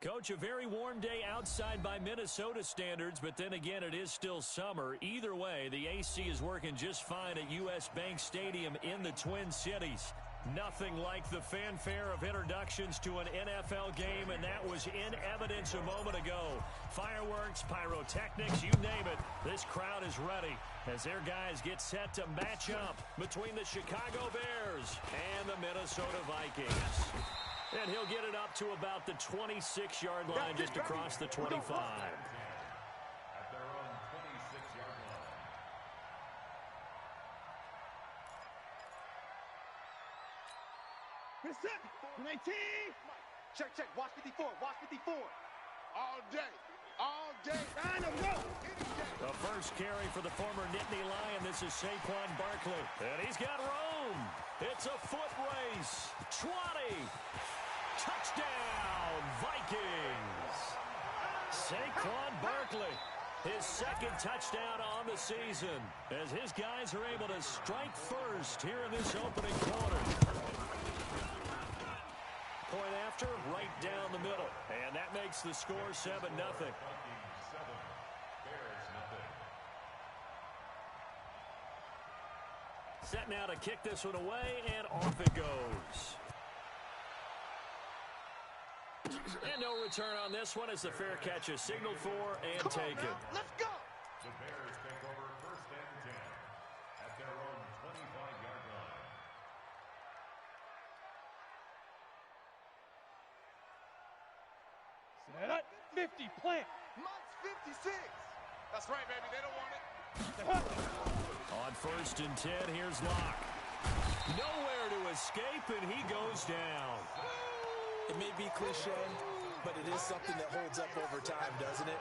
Coach, a very warm day outside by Minnesota standards, but then again, it is still summer. Either way, the AC is working just fine at U.S. Bank Stadium in the Twin Cities. Nothing like the fanfare of introductions to an NFL game, and that was in evidence a moment ago. Fireworks, pyrotechnics, you name it. This crowd is ready as their guys get set to match up between the Chicago Bears and the Minnesota Vikings. And he'll get it up to about the 26-yard line just across the 25. At their own 26-yard line. Reset. 19. Check, check. Watch 54. Watch 54. All day. All day. I know. The first carry for the former Nittany Lion. This is Saquon Barkley. And he's got room. It's a foot race. 20. Touchdown, Vikings. Saquon Barkley, his second touchdown on the season, as his guys are able to strike first here in this opening quarter. Point after, right down the middle. And that makes the score 7-0. Set now to kick this one away, and off it goes. And no return on this one as the fair catch is signaled for and taken. Let's go. The Bears take over first and 10 at their own 25-yard line. Set up. 50. Plant. Mike's 56. That's right, baby. They don't want it. On first and 10, here's Locke. Nowhere to escape, and he goes down. It may be cliche, but it is something that holds up over time, doesn't it?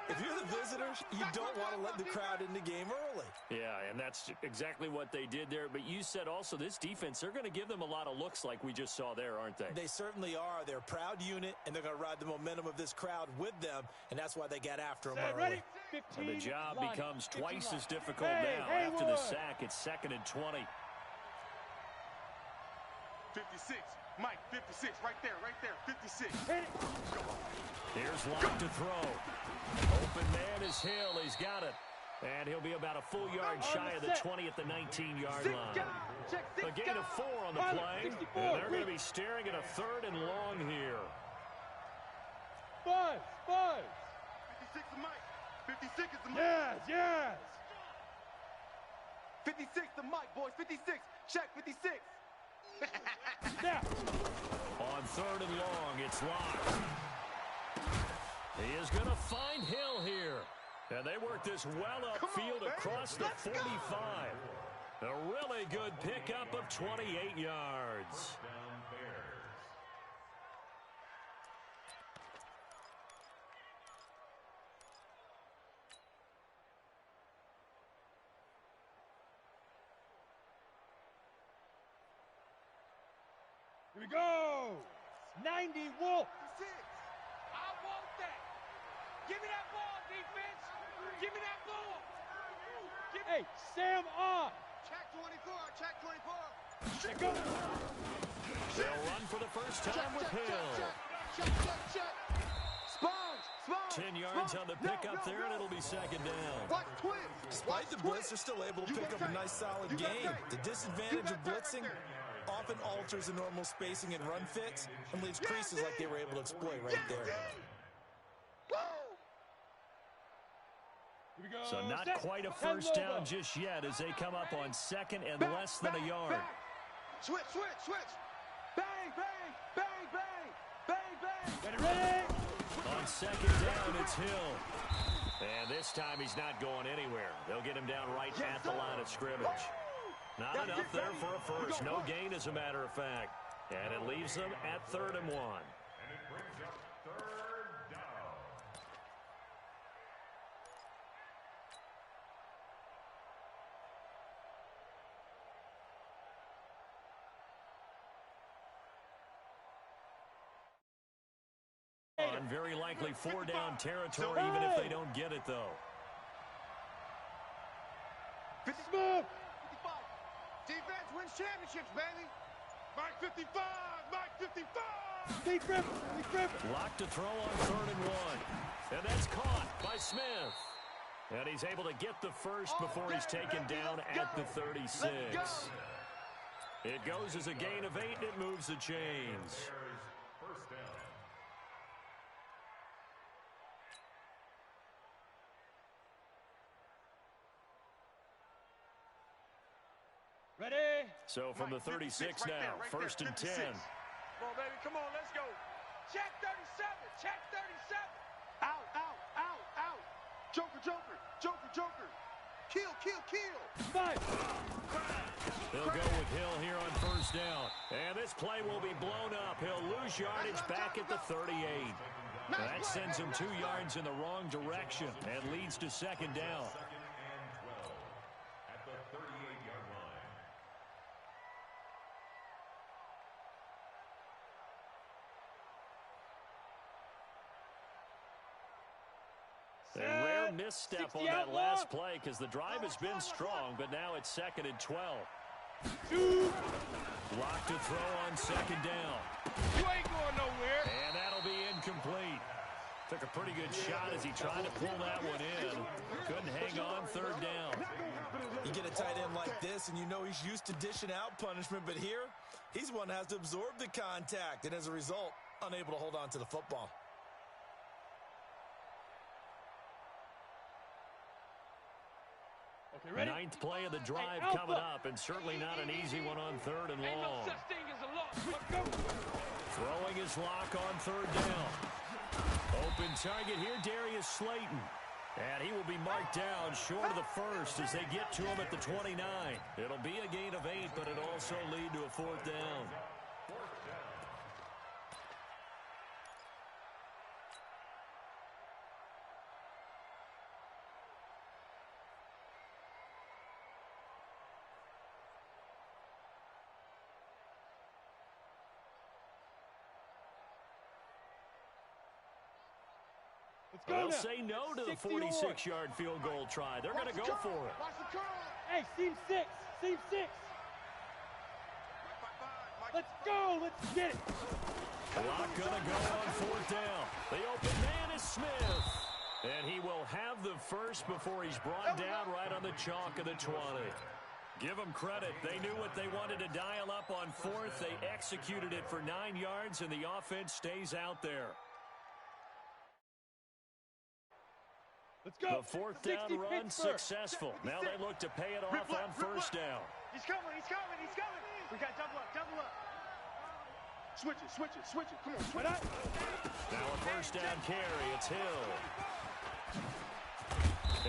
If you're the visitors, you don't want to let the crowd in the game early. Yeah, and that's exactly what they did there. But you said also this defense, they're going to give them a lot of looks like we just saw there, aren't they? They certainly are. They're a proud unit, and they're going to ride the momentum of this crowd with them, and that's why they got after them early. Ready? 15. And the job becomes twice as difficult Hey, now. After the Haywood. sack, it's 2nd and 20. 56. Mike, 56. Right there. 56. Here's Locke to throw. Open man is Hill. He's got it. And he'll be about a full yard shy of the 20 at the 19-yard line. A gain of 4 on the play. And they're going to be staring at a 3rd and long here. Buzz. 56 is Mike. 56 is the Mike. Yes. 56 the Mike, boys. 56. Check 56. Snap. On 3rd and long, it's Locke. He is going to find Hill here. And they work this well upfield across the 45. A really good pickup of 28 yards. Down Bears. Here we go. 90 Wolf. 56. I want that. Give me that ball, defense. Give me that ball. Hey, Sam on. Check 24. Check 24. Check go. They'll run for the first time with Hill. Check. Sponge. 10 yards on the pickup there, and it'll be 2nd down. Watch twins. Despite the blitz, they're still able to pick up a nice solid game. The disadvantage of blitzing often alters the normal spacing and run fits and leaves creases like they were able to exploit right there. Here we go. So not Set. quite a Ten first down Lobo. just yet as they come up on 2nd and less than a yard. Switch. Bang. Ready. On 2nd down, it's Hill. And this time he's not going anywhere. They'll get him down right at the line of scrimmage. Not enough there for a first. No gain, as a matter of fact. And it leaves them at 3rd and 1. And it brings up 3rd down. On very likely 4-down territory, even if they don't get it, though. Smooth. 55. Defense wins championships, baby. Mike 55. Mike 55. Steve Griffin. Locked to throw on 3rd and 1. And that's caught by Smith. And he's able to get the first before he's taken down at the 36. It goes as a gain of 8, and it moves the chains. First down. Ready? So from the 36 now, 1st and 10. Come on, baby. Come on, let's go. Check 37. Check 37. Out. Joker. Kill. Five. They'll go with Hill here on 1st down. And this play will be blown up. He'll lose yardage back at the 38. That sends him 2 yards in the wrong direction and leads to 2nd down. 2nd and 12 at the 38-yard line. A rare misstep on that last play because the drive has been strong, but now it's 2nd and 12. Locked to throw on 2nd down. You ain't going nowhere. And that'll be incomplete. Took a pretty good shot as he tried to pull that one in. Couldn't hang on 3rd down. You get a tight end like this, and you know he's used to dishing out punishment, but here, he's one that has to absorb the contact, and as a result, unable to hold on to the football. Okay, ready? 9th play of the drive coming up, and certainly not an easy one on 3rd and Ain't no long. such thing as a loss. Let's go. Throwing his lock on 3rd down. Open target here, Darius Slayton. And he will be marked down short of the first as they get to him at the 29. It'll be a gain of 8, but it'll also lead to a 4th down. They'll say no to the 46-yard field goal try. They're going to go for it. Watch the curl. Hey, seam 6. Let's go. Let's get it. Clock going to go on 4th down. The open man is Smith. And he will have the first before he's brought down right on the chalk of the 20. Give them credit. They knew what they wanted to dial up on 4th. They executed it for 9 yards, and the offense stays out there. Let's go. The 4th down run successful. Now they look to pay it off on 1st down. He's coming. We got double up. Switch it. Come on, switch Right it. Now a 1st down carry. It's Hill.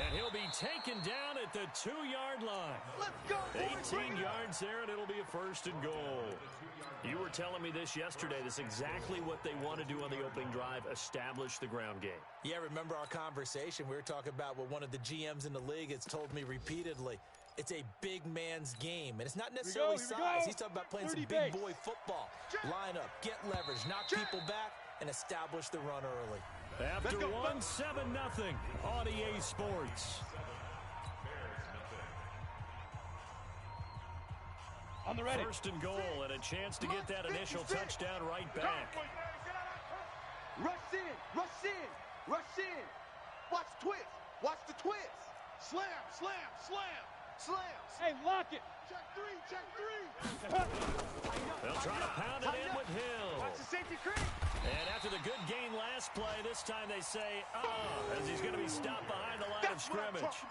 And he'll be taken down at the 2-yard line. Let's go. 18 yards there, and it'll be a 1st and goal. You were telling me this yesterday. This is exactly what they want to do on the opening drive, establish the ground game. Yeah, remember our conversation? We were talking about what one of the GMs in the league has told me repeatedly. It's a big man's game, and it's not necessarily size. He's talking about playing some big boy football. Line up, get leverage, knock people back, and establish the run early. After 1-7-0 on EA Sports. On the ready. 1st and goal, and a chance to get that initial touchdown right back. Rush in. Watch the twist. Slam. Hey, lock it. Check three. They'll try to pound it in with Hill. Watch the safety creep. And after the good gain last play, this time they say, as he's going to be stopped behind the line of scrimmage.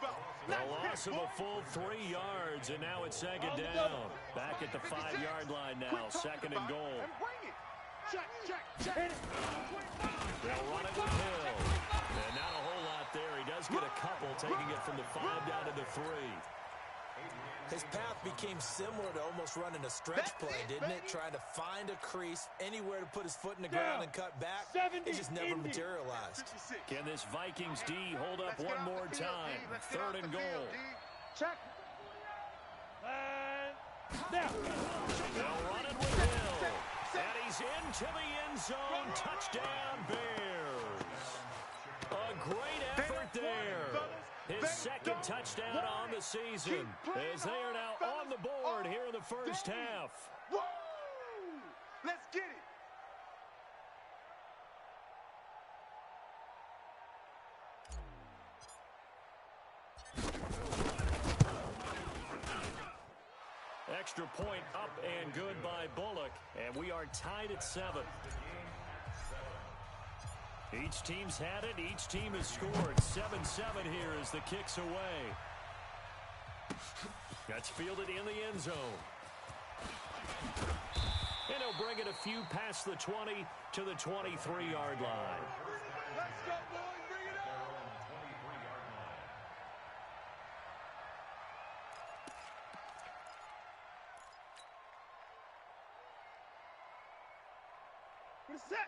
A loss of a full 3 yards, and now it's 2nd down. Back at the 5-yard line now, 2nd and goal. And bring it. Check. They'll run it with Hill. And not a whole lot there. He does get a couple, taking it from the 5 down to the 3. His path became similar to almost running a stretch play, didn't it? Trying to find a crease, anywhere to put his foot in the ground and cut back. It just never materialized. Can this Vikings D hold up one more time? 3rd and goal. Check. Now. They'll run it with Hill. And he's into the end zone. Touchdown, Bears. A great effort there. His 2nd touchdown on the season as they are now on the board here in the 1st half. extra point up and good by Bullock, and we are tied at 7. Each team's had it. Each team has scored. 7-7 here as the kick's away. That's fielded in the end zone. And he'll bring it a few past the 20 to the 23-yard line. Let's go, boys. Bring it on.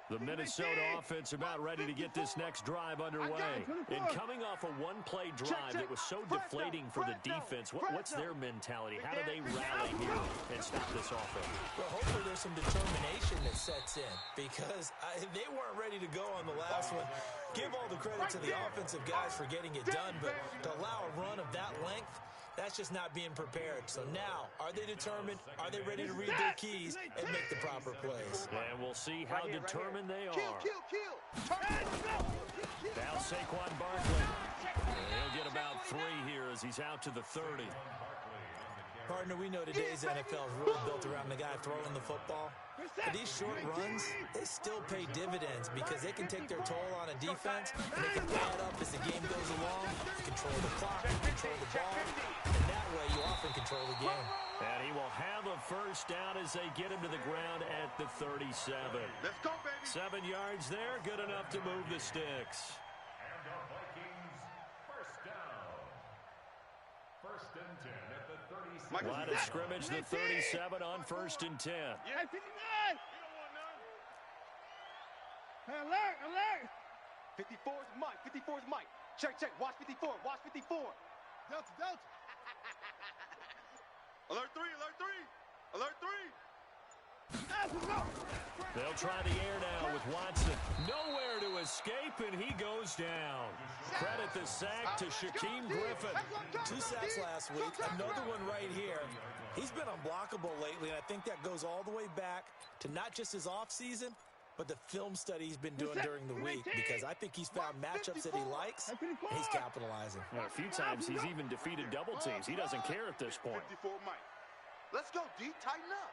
The Minnesota offense about ready to get this next drive underway. And coming off a one-play drive that was so deflating for the defense, what's their mentality? How do they rally here and stop this offense? Well, hopefully there's some determination that sets in because they weren't ready to go on the last one. Give all the credit to the offensive guys for getting it done, but to allow a run of that length, that's just not being prepared. So now, are they determined? Are they ready to read their keys and make the proper plays? And we'll see how determined they are. Kill. Now Saquon Barkley. He'll get about 3 here as he's out to the 30. Partner, we know today's NFL is really built around the guy throwing the football. But these short runs, they still pay dividends because they can take their toll on a defense and they can add up as the game goes along. You control the clock, you control the ball, and that way you often control the game. And he will have a first down as they get him to the ground at the 37. Let's go, baby. 7 yards there, good enough to move the sticks. And the Vikings first down. First and 10 at the 37. Line of scrimmage, the 37 on 1st and 10. Yeah, 59. Alert. 54 is Mike. 54 is Mike. Check. Watch 54. Watch 54. Delta. Alert 3. They'll try the air now with Watson. Nowhere to escape, and he goes down. Credit the sack to Shaquem Griffin. 2 sacks last week, another one right here. He's been unblockable lately, and I think that goes all the way back to not just his offseason, but the film study he's been doing during the week, because I think he's found matchups that he likes, and he's capitalizing. And a few times he's even defeated double teams. He doesn't care at this point. 54 Mike. Let's go, D. Tighten up.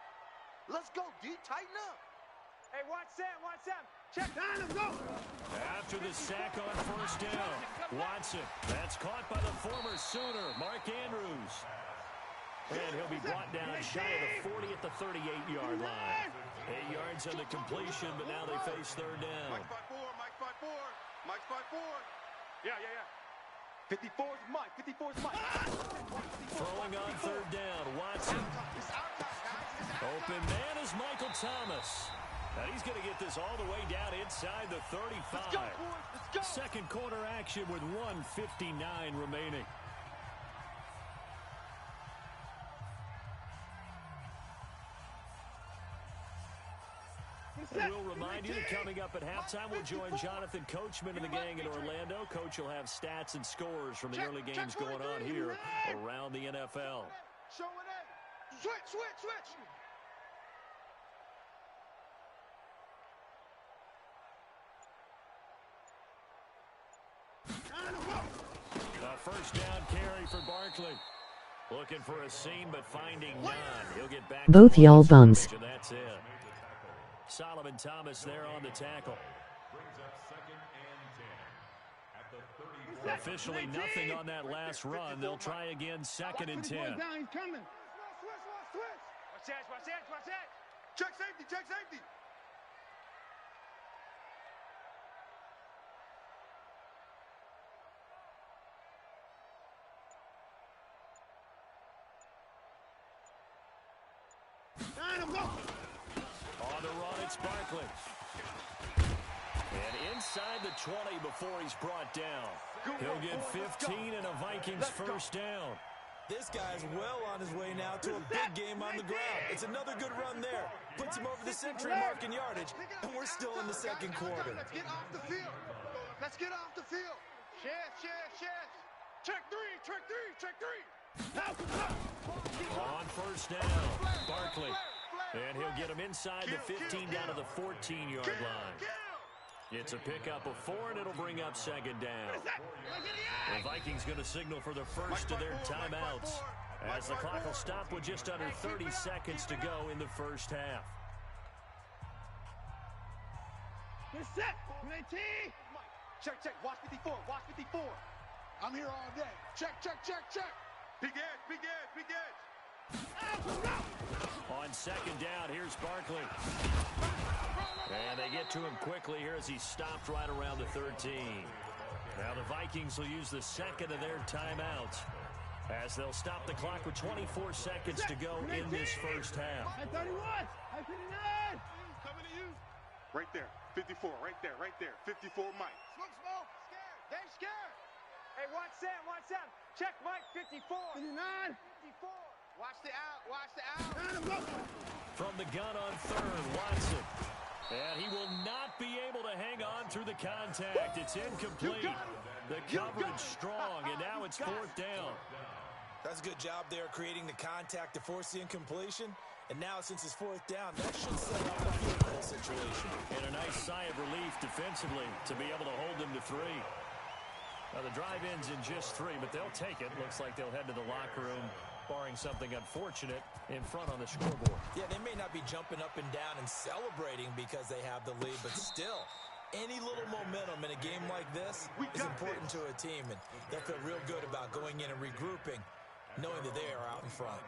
Hey, watch Sam. Check. Let's go. After the sack on 1st down, Watson. That's caught by the former Sooner, Mark Andrews. And he'll be brought down shy of the 40 at the 38-yard line. 8 yards on the completion, but now they face 3rd down. Mike's 5'4". Yeah. 54 is Mike. 54 is Mike. Throwing on 3rd down, Watson. Open man is Michael Thomas. Now he's going to get this all the way down inside the 35. Let's go, boys. Let's go. Second quarter action with 1:59 remaining. And we'll remind you that coming up at halftime, we'll join Jonathan Coachman and the gang in Orlando. Coach will have stats and scores from the early games going on here around the NFL. Show it in. Switch. A first down carry for Barkley. Looking for a seam, but finding none. He'll get back. Both y'all bums. And that's it. Solomon Thomas there on the tackle. Brings up 2nd and 10 at the 34. Officially nothing on that last run. They'll try again 2nd and 10. He's coming. Watch that. Check safety. On the run, it's Barkley. And inside the 20 before he's brought down. He'll get 15 and a Vikings first down. This guy's well on his way now to a big game on the ground. It's another good run there. Puts him over the century mark in yardage, and we're still in the second quarter. Let's get off the field. Chance. Check three. On first down, Barkley. And he'll get him inside the 15 down to the 14-yard line. It's a pickup of 4, and it'll bring up 2nd down. The Vikings going to signal for the first of their timeouts. as the clock will stop with just under 30 seconds to go in the first half. Get set. T. Check, check. Watch 54. Watch 54. I'm here all day. Check, check, check, check. Big edge, big edge, big edge. On second down, here's Barkley. And they get to him quickly here as he stopped right around the 13. Now the Vikings will use the second of their timeouts as they'll stop the clock with 24 seconds to go in this first half. I 31. I 59. Coming to you. Right there. 54. Right there. Right there. 54 Mike. Smoke, smoke. Scared. They scared. Hey, watch Sam. Watch Sam. Check Mike. 54. 59. 54. Watch the out. Watch the out. From the gun on third, Watson. And he will not be able to hang on through the contact. It's incomplete. The coverage strong, and now it's fourth down. That's a good job there creating the contact to force the incompletion. And now since it's fourth down, that should set up a field goal situation. And a nice sigh of relief defensively to be able to hold them to 3. Now the drive ends in just 3, but they'll take it. Looks like they'll head to the locker room, barring something unfortunate in front on the scoreboard. Yeah, they may not be jumping up and down and celebrating because they have the lead, but still, any little momentum in a game like this is important to a team, and they'll feel real good about going in and regrouping, knowing that they are out in front.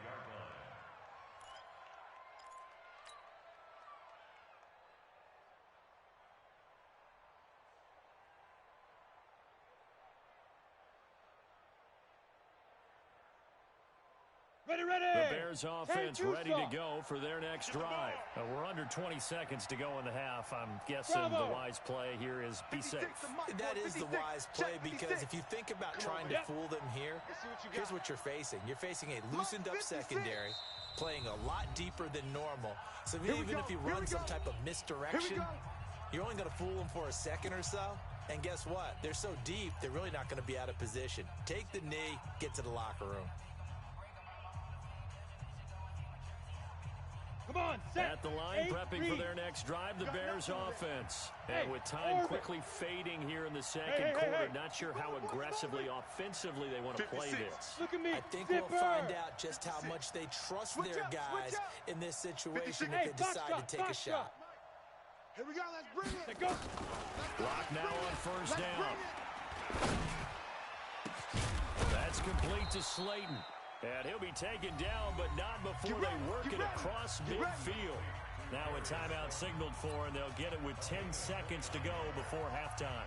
Ready, ready. The Bears offense ready to go for their next drive. We're under 20 seconds to go in the half. I'm guessing the wise play here is be safe. That is the wise play because if you think about trying to fool them here, here's what you're facing. You're facing a loosened up secondary, playing a lot deeper than normal. So even if you run some type of misdirection, you're only going to fool them for a second or so. And guess what? They're so deep, they're really not going to be out of position. Take the knee, get to the locker room. Come on, set. At the line, prepping for their next drive, the Bears offense. And with time quickly fading here in the second quarter, not sure how aggressively, offensively they want to play this. Look at me. I think we'll find out just how much they trust their guys in this situation if they decide to take a shot. Here we go. Let's bring it. Let's go. Clock now on first down. That's complete to Slayton. And he'll be taken down, but not before they work it across midfield. Now a timeout signaled for, and they'll get it with 10 seconds to go before halftime.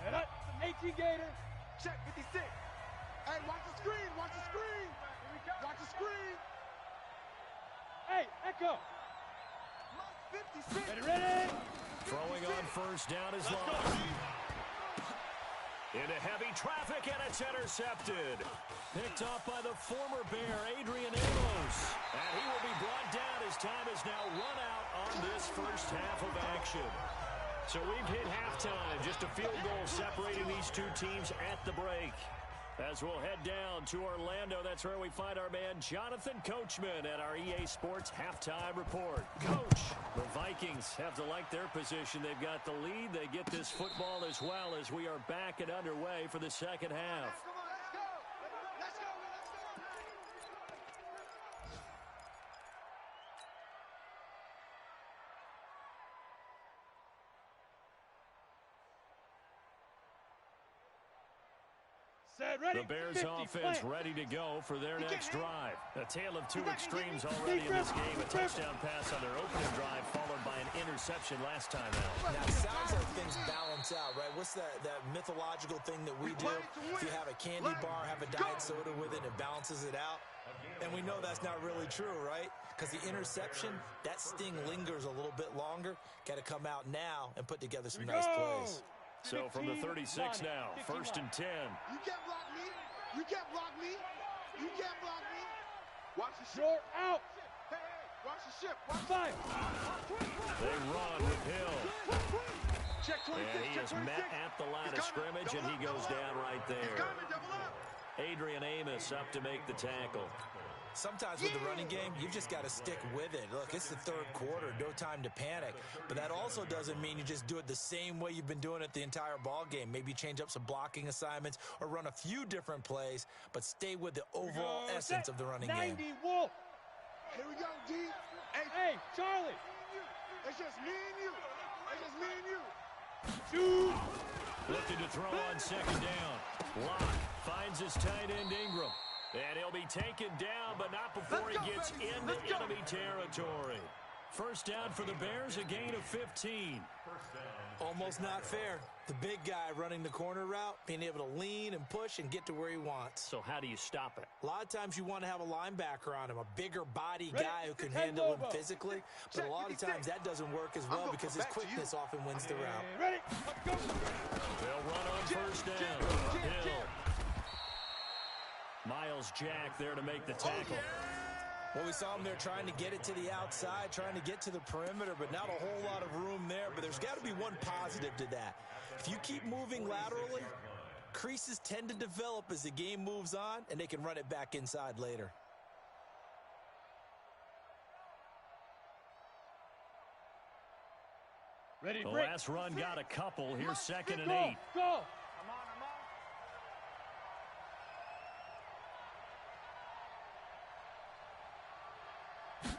Set up. 18 Gator. Check 56. Hey, watch the screen. Watch the screen. Watch the screen. Hey, Echo. 56. Ready, ready. Throwing on first down is Long. Into heavy traffic, and it's intercepted. Picked off by the former Bear, Adrian Amos. And he will be brought down as time has now run out on this first half of action. So we've hit halftime. Just a field goal separating these two teams at the break. As we'll head down to Orlando, that's where we find our man Jonathan Coachman at our EA Sports Halftime Report. Coach, the Vikings have to like their position. They've got the lead. They get this football as well as we are back and underway for the second half. Ready, the Bears 50, offense plant. ready to go for their next drive. A tale of two extremes already in this game. A touchdown pass on their opening drive followed by an interception last time out. Now, it sounds like things balance out, right? What's that mythological thing that we do? If you have a candy bar, have a diet soda with it, it balances it out. And we know that's not really true, right? Because the interception, that sting lingers a little bit longer. Got to come out now and put together some nice plays. So from the 36 now, first and 10. You can't block me. You can't block me. You can't block me. Watch the ship. Short out. Hey, watch the ship. Watch Five. They run with Hill. Check 26. And he is met at the line of scrimmage, and he goes down right there. Adrian Amos up to make the tackle. Sometimes with the running game, you've just got to stick with it. Look, it's the third quarter, no time to panic. But that also doesn't mean you just do it the same way you've been doing it the entire ball game. Maybe change up some blocking assignments or run a few different plays, but stay with the overall essence of the running game. 90 Wolf. Here we go, D. Hey, Charlie. It's just me and you. It's just me and you. Shoot. Looking to throw on second down. Locke finds his tight end Ingram. And he'll be taken down, but not before he gets into enemy territory. First down for the Bears, a gain of 15. Almost not fair. The big guy running the corner route, being able to lean and push and get to where he wants. So how do you stop it? A lot of times you want to have a linebacker on him, a bigger body guy who can handle him physically. But a lot of times that doesn't work as well because his quickness often wins the route. Ready? Go. They'll run on first down. Hill. Miles Jack there to make the tackle. Well, we saw him there trying to get it to the outside, trying to get to the perimeter, but not a whole lot of room there. But there's got to be one positive to that. If you keep moving laterally, creases tend to develop as the game moves on, and they can run it back inside later. Ready, The last run got a couple. Here's second and 8. Go.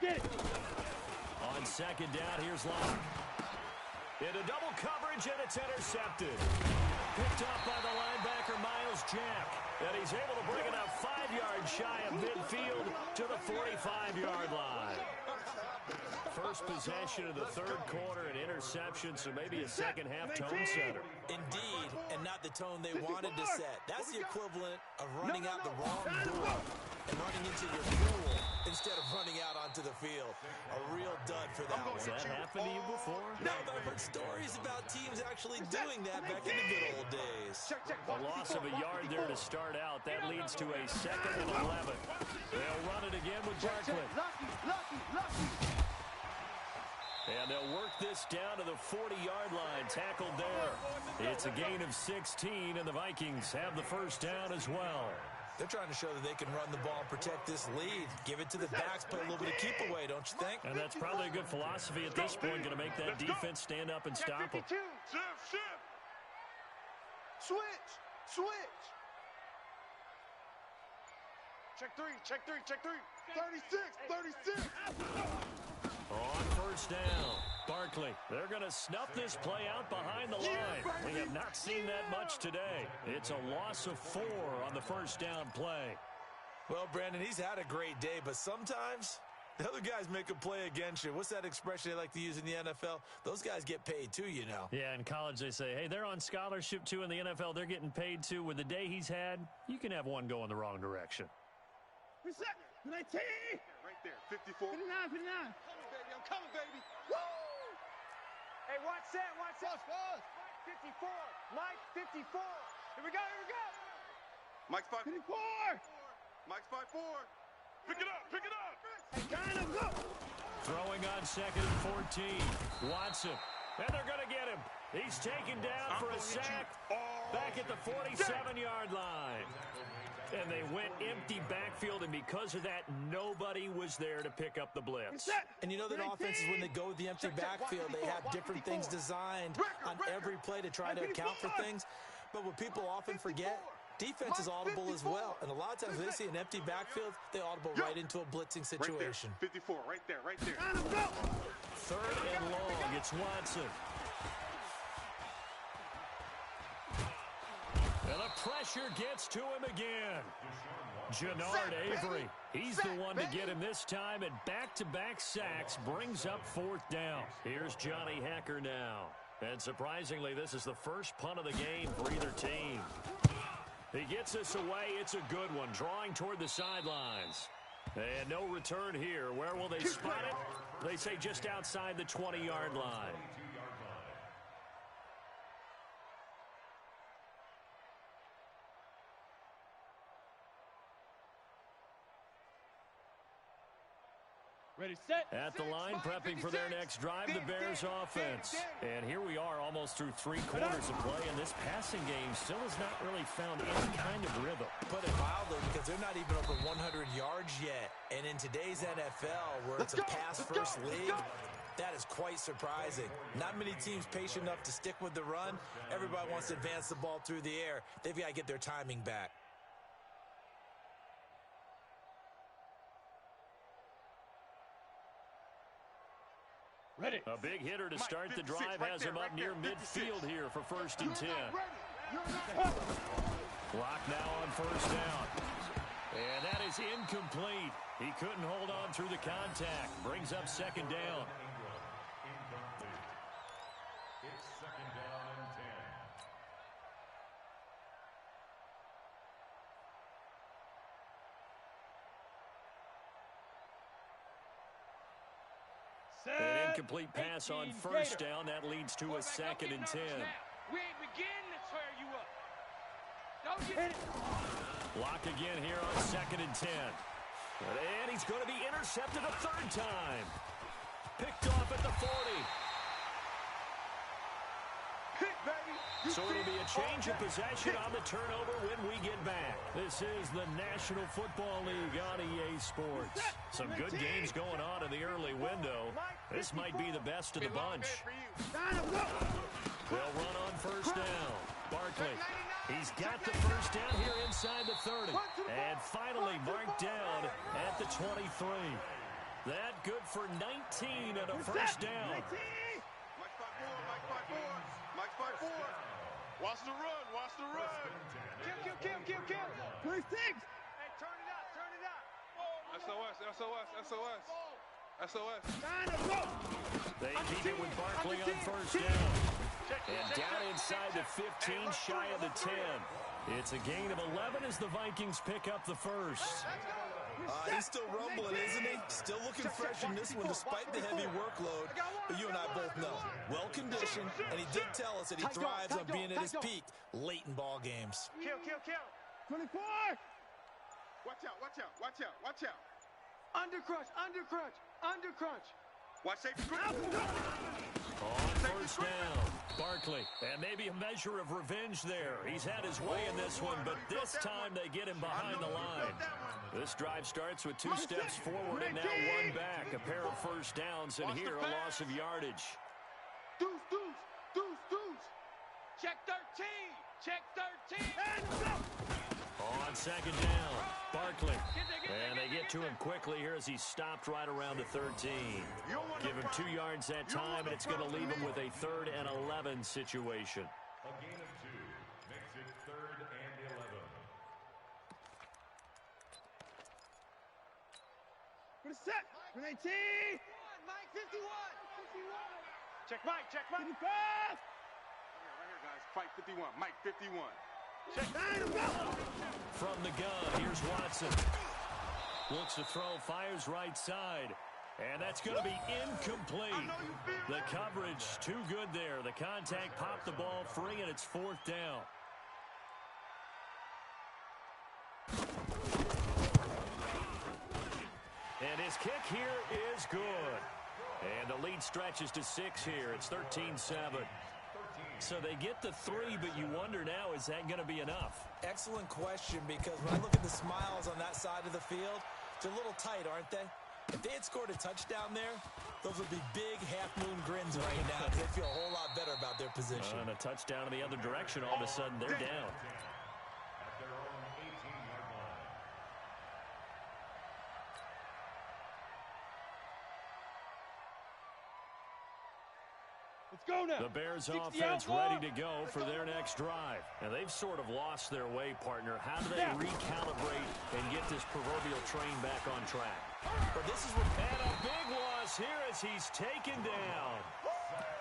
Get it. On second down, here's Locke. Into double coverage, and it's intercepted. Picked up by the linebacker, Miles Jack. And he's able to bring it up 5 yards shy of midfield to the 45-yard line. First possession of the third quarter, an interception, so maybe a second-half tone setter. Indeed, and not the tone they wanted to set. That's the equivalent of running out the wrong door and running into your pool instead of running out onto the field. A real dud for that one. Has that happened to you before? No, but I've heard stories about teams actually doing that back in the good old days. A loss of a yard there to start out. That leads to a second and 11. They'll run it again with Barkley. Lucky. And they'll work this down to the 40-yard line. Tackled there. It's a gain of 16, and the Vikings have the first down as well. They're trying to show that they can run the ball and protect this lead. Give it to the backs, play a little bit of keep away, don't you think? And that's probably a good philosophy at this point. Going to make that defense stand up and stop them. Shift. Switch. Check three. 36. On first down, Barkley. They're going to snuff this play out behind the line. We have not seen that much today. It's a loss of 4 on the first down play. Well, Brandon, he's had a great day, but sometimes the other guys make a play against you. What's that expression they like to use in the NFL? Those guys get paid too, you know. Yeah, in college they say, hey, they're on scholarship too. In the NFL, they're getting paid too. With the day he's had, you can have one go in the wrong direction. Reset. 19. Right there. 54. 59. I'm coming, baby. Woo! Hey, watch that. Mike 54. Mike 54. Here we go. Mike's 5-4. Mike's 5-4. Pick it up. Hey, kind of go. Throwing on second and 14. Watson. And they're going to get him. He's taken down for a sack back at the 47-yard line. And they went empty backfield, and because of that, nobody was there to pick up the blitz. And you know that offenses, when they go with the empty backfield, they have different things designed on every play to try to account for things. But what people often forget, defense is audible as well. And a lot of times when they see an empty backfield, they audible right into a blitzing situation. 54, right there. Third and long, it's Watson. And the pressure gets to him again. Jannard Avery, he's the one to get him this time, and back-to-back sacks brings up fourth down. Here's Johnny Hekker now. And surprisingly, this is the first punt of the game for either team. He gets this away. It's a good one, drawing toward the sidelines. And no return here. Where will they spot it? They say just outside the 20-yard line. Ready, set. At the line, prepping for their next drive, the Bears offense. And here we are almost through 3 quarters of play, and this passing game still has not really found any kind of rhythm. Put it mildly, because they're not even over 100 yards yet. And in today's NFL, where it's a pass-first league, that is quite surprising. Not many teams patient enough to stick with the run. Everybody wants to advance the ball through the air. They've got to get their timing back. Ready. A big hitter to start the drive has him up near midfield here for 1st and 10. Clock now on 1st down. And that is incomplete. He couldn't hold on through the contact. Brings up 2nd down. It's 2nd down and 10. An incomplete pass on 1st down. That leads to a 2nd and 10. We ain't beginning to tear you up. Don't get it. Block again here on 2nd and 10. And he's going to be intercepted a 3rd time. Picked off at the 40. Hit, baby. So it'll be a change of possession on the turnover when we get back. This is the National Football League on EA Sports. Some good games going on in the early window. This might be the best of the bunch. They'll run on 1st down. Barkley. He's got the 1st down here inside the 30. And finally marked down at the 23. That good for 19 and a 1st down. Mike 5-4. Watch the run. Watch the run. Kill. 26. Hey, turn it up. SOS. They keep it with Barkley on 1st down. And down inside the 15, shy of the 10. It's a gain of 11 as the Vikings pick up the 1st. He's still rumbling, isn't he? Still looking fresh in this one despite the heavy workload. But you and I both know, well-conditioned, and he did tell us that he thrives on being at his peak late in ball games. Kill. 24. Watch out. Undercrunch. Watch safety. On 1st down, Barkley. And maybe a measure of revenge there. He's had his way in this one, but this time they get him behind the line. This drive starts with 2 steps forward and now 1 back. A pair of 1st downs, and here a loss of yardage. Deuce. Check 13. On 2nd down, Barkley. And they get to him quickly here as he's stopped right around the 13. Give him 2 yards that time, and it's going to leave him with a 3rd and 11 situation. A gain of 2 makes it 3rd and 11. For the set. 19. Mike 51. Check Mike. 55. Right here, guys. Fight 51. Mike 51. From the gun, here's Watson. Looks to throw, fires right side. And that's going to be incomplete. The coverage too good there. The contact popped the ball free, and it's 4th down. And his kick here is good. And the lead stretches to 6 here. It's 13-7. So they get the 3, but you wonder now, is that going to be enough? Excellent question, because when I look at the smiles on that side of the field, they're a little tight, aren't they? If they had scored a touchdown there, those would be big half-moon grins right now. They feel a whole lot better about their position. And a touchdown in the other direction, all of a sudden they're down. At their own 18-yard line. Let's go now. The Bears 60 offense outlaw. ready to go for their next drive. And they've sort of lost their way, partner. How do they recalibrate and get this proverbial train back on track? But this is what... And a big loss here as he's taken down.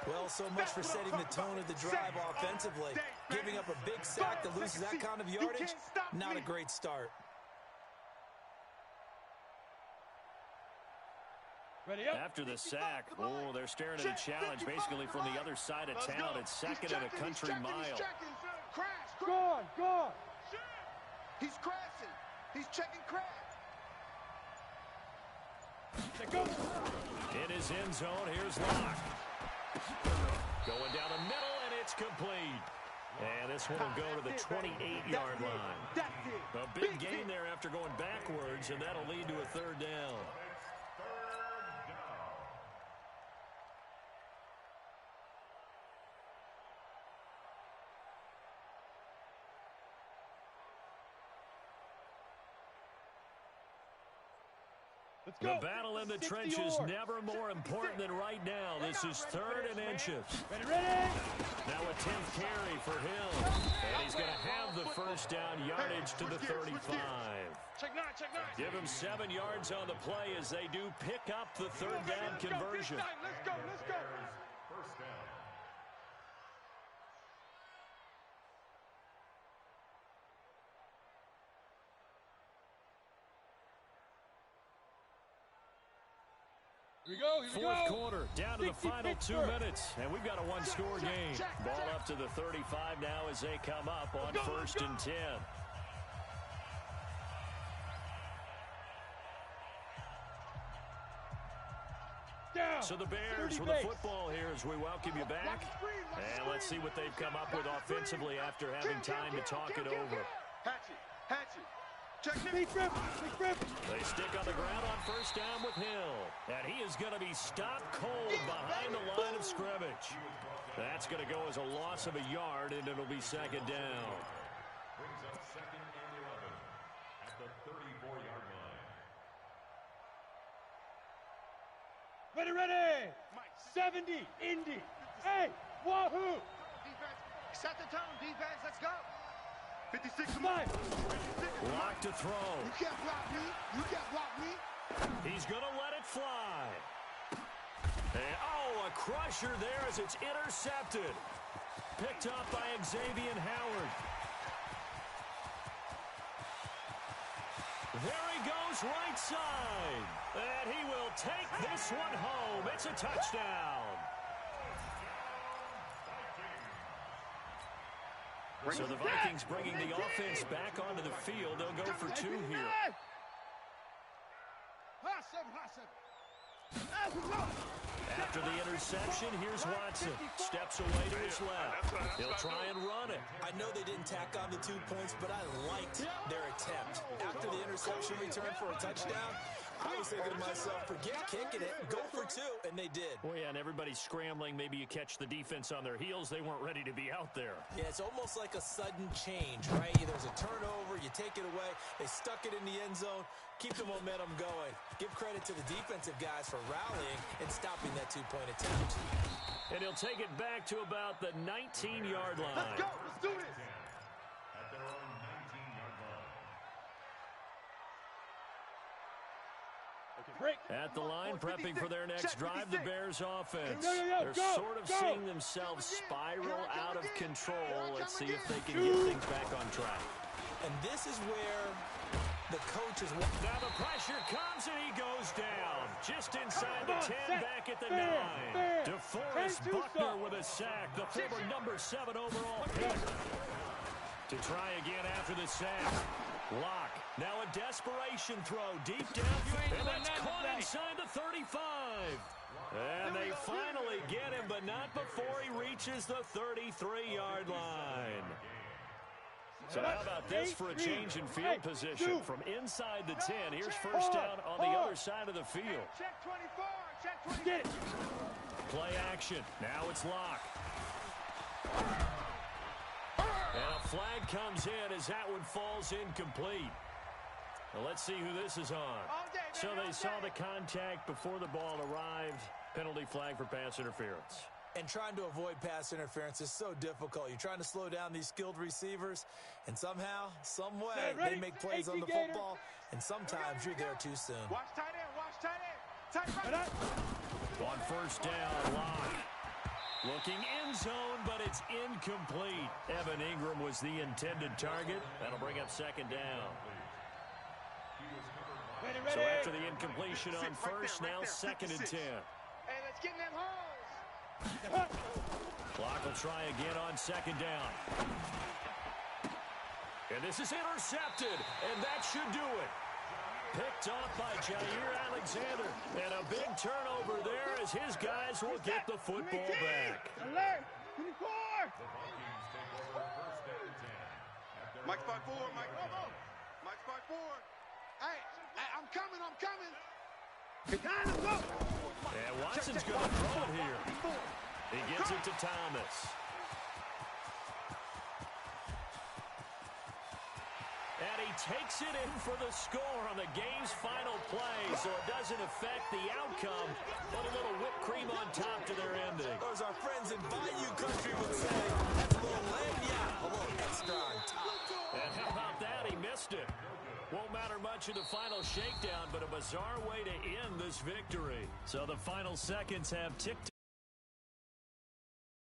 Well, so much for setting the tone of the drive offensively. Giving up a big sack that loses that kind of yardage, not a great start. Ready up. After the sack, they're staring at a challenge basically from the other side of town. It's 2nd and a country mile. Gone. He's crashing. He's checking crash. In his end zone, here's Locke. Going down the middle, and it's complete. And this one will go to the 28-yard line. A big gain there after going backwards, and that'll lead to a third down. The battle in the trenches never more important than right now. This is 3rd and inches. Ready. Now a 10th carry for Hill. And he's going to have the first down yardage to the 35. Give him 7 yards on the play as they do pick up the third down conversion. Let's go. First down. Here we go. Fourth quarter, down to the final 2 minutes, and we've got a one-score game. Ball up to the 35 now as they come up on 1st and 10. So the Bears with the football here as we welcome you back. And let's see what they've come up with offensively after having time to talk it over. Hatchet. They stick on the ground on first down with Hill. And he is going to be stopped cold behind the line of scrimmage. That's going to go as a loss of a yard, and it'll be 2nd down. Brings up 2nd and 11 at the 34-yard line. Ready. 70, Indy. Hey, wahoo. Defense, set the tone, defense. Let's go. 56. Lock to throw. You can't block me. He's going to let it fly. And, a crusher there as it's intercepted. Picked up by Xavier Howard. There he goes right side. And he will take this one home. It's a touchdown. So the Vikings bringing the offense back onto the field. They'll go for 2 here. After the interception, here's Watson. Steps away to his left. He'll try and run it. I know they didn't tack on the 2 points, but I liked their attempt. After the interception return for a touchdown, I was thinking to myself, forget kicking it, go for 2, and they did. Well, yeah, and everybody's scrambling. Maybe you catch the defense on their heels. They weren't ready to be out there. Yeah, it's almost like a sudden change, right? There's a turnover, you take it away, they stuck it in the end zone, keep the momentum going. Give credit to the defensive guys for rallying and stopping that 2-point attempt. And he'll take it back to about the 19-yard line. Let's go. Let's do this. At their own 19-yard line. At the line, prepping for their next drive, the Bears offense. They're sort of seeing themselves spiral out of control. Let's see if they can get things back on track. And this is where the coach is... Now the pressure comes and he goes down. Just inside the 10, back at the 9. DeForest Buckner with a sack, the former number 7 overall pick. To try again after the sack. Locke. Now a desperation throw deep downfield. And that's caught inside the 35. And they finally get him, but not before he reaches the 33-yard line. So how about this for a change in field position? From inside the 10, here's first down on the other side of the field. Check 24. Check 24. Play action. Now it's Locke. And a flag comes in as that one falls incomplete. Well, let's see who this is on. So they saw the contact before the ball arrived. Penalty flag for pass interference. And trying to avoid pass interference is so difficult. You're trying to slow down these skilled receivers, and somehow, some way, they make plays on the football, and sometimes you're there too soon. Watch tight end. Watch tight end. Tight right. On first down, Locke. Looking end zone, but it's incomplete. Evan Ingram was the intended target. That'll bring up second down. So after the incompletion on first, now second and 10. Hey, let's get in them holes. Clock will try again on second down. And this is intercepted, and that should do it. Picked off by Jair Alexander. And a big turnover there as his guys will get the football back. Alert! 24! The Vikings take over Mike, spot 4, Mike. Mike, spot 4. Hey, I'm coming. Time to go. And Watson's going to throw it here. He gets it to Thomas. And he takes it in for the score on the game's final play, so it doesn't affect the outcome, but a little whipped cream on top to their ending. Or as our friends in Bayou Country would say, that's a little lanyard, a little extra on top. And how about that? He missed it. Won't matter much in the final shakedown, but a bizarre way to end this victory. So the final seconds have ticked.